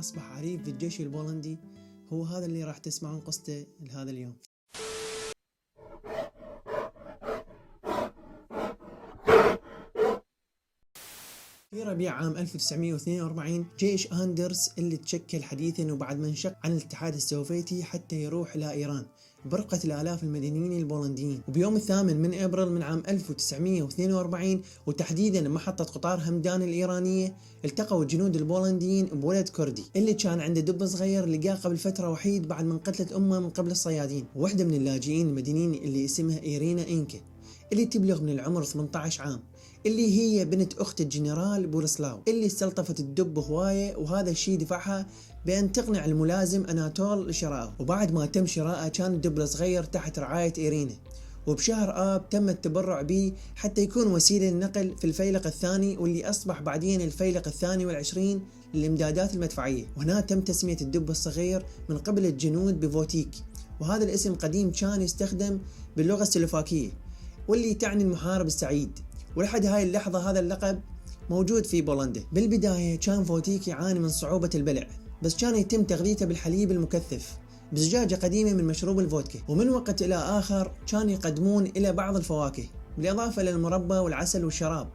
أصبح عريف في الجيش البولندي. هو هذا اللي راح تسمعون قصته لهذا اليوم. في ربيع عام 1942 جيش أندرس اللي تشكل حديثا وبعد ما انشق عن الاتحاد السوفيتي حتى يروح إلى إيران برقة الآلاف المدنيين البولنديين. وبيوم 8 أبريل من عام 1942 وتحديدا محطة قطار همدان الإيرانية التقوا الجنود البولنديين بولد كردي اللي كان عنده دب صغير لقاه قبل فترة وحيد بعد من قتلت أمه من قبل الصيادين. وواحدة من اللاجئين المدنيين اللي اسمها إيرينا إنكا اللي تبلغ من العمر 18 عام، اللي هي بنت أخت الجنرال بولسلاو اللي استلطفت الدب هواية، وهذا الشيء دفعها بأن تقنع الملازم أناتول لشرائه. وبعد ما تم شرائه كان الدب الصغير تحت رعاية إيرينا، وبشهر آب تم التبرع به حتى يكون وسيلة للنقل في الفيلق الثاني واللي أصبح بعدين الفيلق الثاني والعشرين للإمدادات المدفعية. وهنا تم تسمية الدب الصغير من قبل الجنود بفوتيك، وهذا الاسم قديم كان يستخدم باللغة السلوفاكية واللي تعني المحارب السعيد، ولحد هاي اللحظة هذا اللقب موجود في بولندا. بالبداية كان فوتيك يعاني من صعوبة البلع، بس كان يتم تغذيته بالحليب المكثف بزجاجة قديمة من مشروب الفودكا، ومن وقت إلى آخر كان يقدمون إلى بعض الفواكه بالإضافة للمربى والعسل والشراب،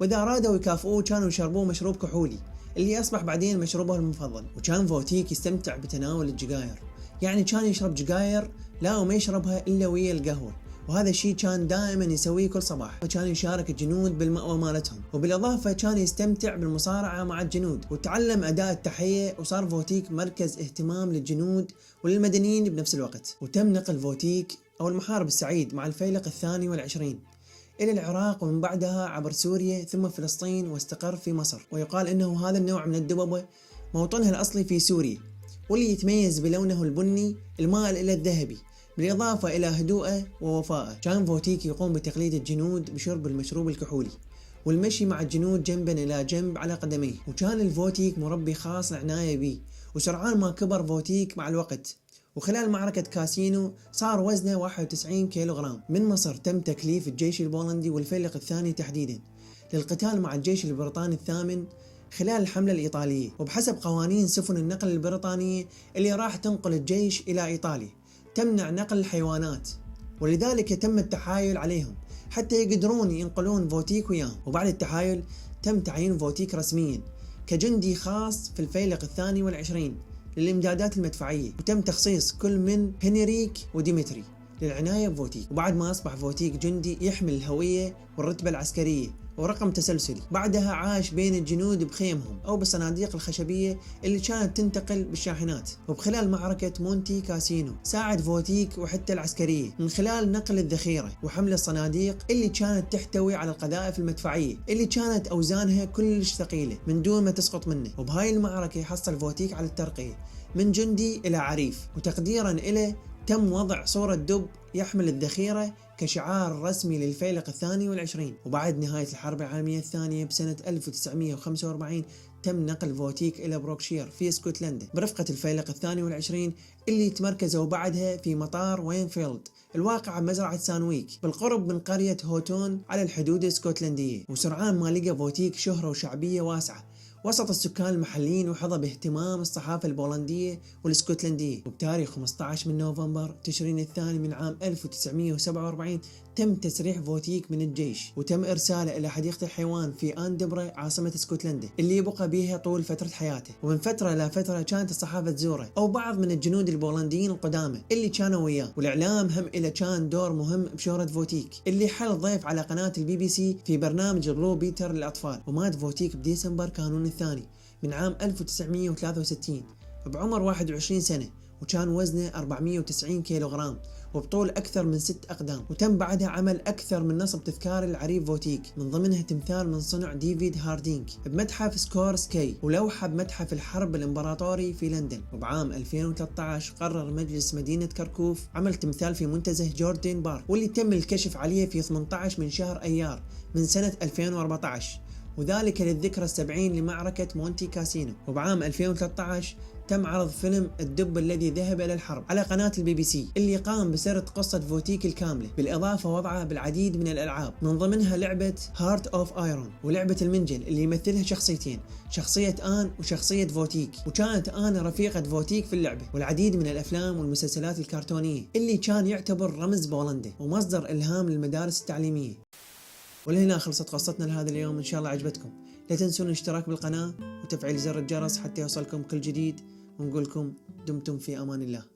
وإذا أرادوا يكافئوه كانوا يشربوه مشروب كحولي اللي أصبح بعدين مشروبه المفضل. وكان فوتيك يستمتع بتناول الجقاير، يعني كان يشرب جقاير لا وما يشربها إلا ويا القهوة، وهذا الشيء كان دائما يسويه كل صباح. وكان يشارك الجنود بالمأوى مالتهم، وبالإضافة كان يستمتع بالمصارعة مع الجنود، وتعلم أداء التحية، وصار فوتيك مركز اهتمام للجنود وللمدنيين بنفس الوقت. وتم نقل فوتيك أو المحارب السعيد مع الفيلق الثاني والعشرين إلى العراق، ومن بعدها عبر سوريا ثم فلسطين، واستقر في مصر. ويقال أنه هذا النوع من الدببة موطنها الأصلي في سوريا، واللي يتميز بلونه البني المائل إلى الذهبي بالإضافة إلى هدوءه ووفائه. كان فوتيك يقوم بتقليد الجنود بشرب المشروب الكحولي والمشي مع الجنود جنبا إلى جنب على قدميه، وكان الفوتيك مربي خاص عناية به. وسرعان ما كبر فوتيك مع الوقت، وخلال معركة كاسينو صار وزنه 91 كيلوغرام. من مصر تم تكليف الجيش البولندي والفيلق الثاني تحديدا للقتال مع الجيش البريطاني الثامن خلال الحملة الإيطالية، وبحسب قوانين سفن النقل البريطانية اللي راح تنقل الجيش إلى إيطاليا تمنع نقل الحيوانات، ولذلك تم التحايل عليهم حتى يقدرون ينقلون فوتيك وياهم. وبعد التحايل تم تعيين فوتيك رسميا كجندي خاص في الفيلق الثاني والعشرين للإمدادات المدفعية، وتم تخصيص كل من هنريك وديمتري للعناية بفوتيك. وبعد ما أصبح فوتيك جندي يحمل الهوية والرتبة العسكرية ورقم تسلسلي. بعدها عاش بين الجنود بخيمهم أو بالصناديق الخشبية اللي كانت تنتقل بالشاحنات. وبخلال معركة مونتي كاسينو ساعد فوتيك وحتى العسكرية من خلال نقل الذخيرة وحمل الصناديق اللي كانت تحتوي على القذائف المدفعية اللي كانت أوزانها كلش ثقيلة من دون ما تسقط منه. وبهاي المعركة حصل فوتيك على الترقية من جندي إلى عريف، وتقديرا إليه تم وضع صورة دب يحمل الذخيرة كشعار رسمي للفيلق الثاني والعشرين. وبعد نهاية الحرب العالمية الثانية بسنة 1945 تم نقل فوتيك إلى بروكشير في اسكتلندا برفقة الفيلق الثاني والعشرين اللي تمركزوا بعدها في مطار وينفيلد الواقع بمزرعة سانويك بالقرب من قرية هوتون على الحدود الاسكتلندية. وسرعان ما لقى فوتيك شهرة وشعبية واسعة وسط السكان المحليين، وحظى باهتمام الصحافة البولندية والاسكتلندية. وبتاريخ 15 من نوفمبر تشرين الثاني من عام 1947 تم تسريح فوتيك من الجيش، وتم إرساله إلى حديقة الحيوان في أندبرا عاصمة اسكتلندا اللي يبقى بها طول فترة حياته. ومن فترة إلى فترة كانت الصحافة تزوره أو بعض من الجنود البولنديين القدامى اللي كانوا وياه، والإعلام هم إلى كان دور مهم بشهرة فوتيك اللي حل ضيف على قناة البي بي سي في برنامج بلو بيتر للأطفال. ومات فوتيك بديسمبر كانون الثاني من عام 1963 بعمر 21 سنة، وكان وزنه 490 كيلوغرام وبطول أكثر من 6 أقدام. وتم بعدها عمل أكثر من نصب تذكار العريف فوتيك، من ضمنها تمثال من صنع ديفيد هاردينك بمتحف سكورسكي، ولوحة بمتحف الحرب الإمبراطوري في لندن. وبعام 2013 قرر مجلس مدينة كركوف عمل تمثال في منتزه جوردن بارك، واللي تم الكشف عليه في 18 من شهر أيار من سنة 2014، وذلك للذكرى 70 لمعركة مونتي كاسينو. وبعام 2013 تم عرض فيلم الدب الذي ذهب إلى الحرب على قناة البي بي سي، اللي قام بسرد قصة فوتيك الكاملة، بالإضافة وضعه بالعديد من الألعاب من ضمنها لعبة هارت أوف آيرون ولعبة المنجل اللي يمثلها شخصيتين، شخصية آن وشخصية فوتيك، وكانت آن رفيقة فوتيك في اللعبة، والعديد من الأفلام والمسلسلات الكرتونية اللي كان يعتبر رمز بولندا ومصدر إلهام للمدارس التعليمية. ولهنا خلصت قصتنا لهذا اليوم، إن شاء الله عجبتكم. لا تنسون الاشتراك بالقناة وتفعيل زر الجرس حتى يوصلكم كل جديد، ونقولكم دمتم في أمان الله.